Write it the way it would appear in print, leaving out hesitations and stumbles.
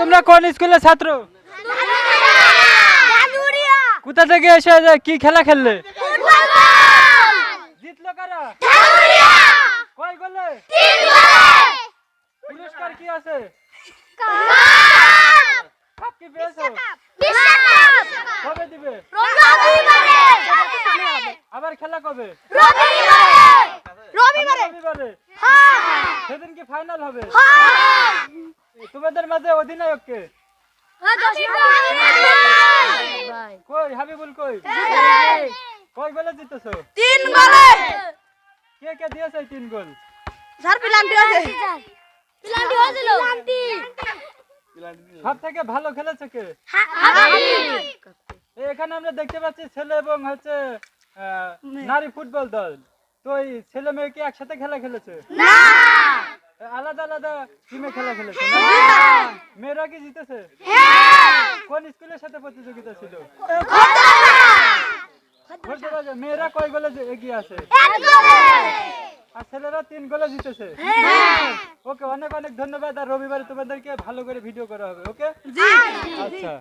তোমরা কোন স্কুলের ছাত্র? কোথা থেকে এসে কি খেলা খেললে? জিতলো কারা? কয় গোলে? পুরস্কার কি আছে? কাপ কি পেয়েছো? কবে দিবে? আবার খেলা কবে? রবিবারে। সেদিন কি ফাইনাল হবে? তোমাদের মাঝে অধিনায়ক কে? কই হাবিবুল কই? কয় গোলে জিতেছো? 3 গোলে। কে কে দিয়েছে 3 গোল? স্যার পেনাল্টি আছে। পেনাল্টি হয়েছিল। সব থেকে ভালো খেলেছে কে? এখানে আমরা দেখতে পাচ্ছি ছেলে এবং হচ্ছে নারী ফুটবল দল। তো এই ছেলে মেয়ে কি একসাথে খেলা খেলেছে? না। আলাদা আলাদা টিমে খেলা খেলেছে না? মেয়েরা কি জিতেছে? কোন স্কুলের সাথে প্রতিযোগিতা ছিল? মেয়েরা কয় গোলে এগিয়ে আছে? আর ছেলেরা 3 গোলে জিতেছে। ওকে, অনেক অনেক ধন্যবাদ। আর রবিবারে তোমাদেরকে ভালো করে ভিডিও করা হবে। ওকে, আচ্ছা।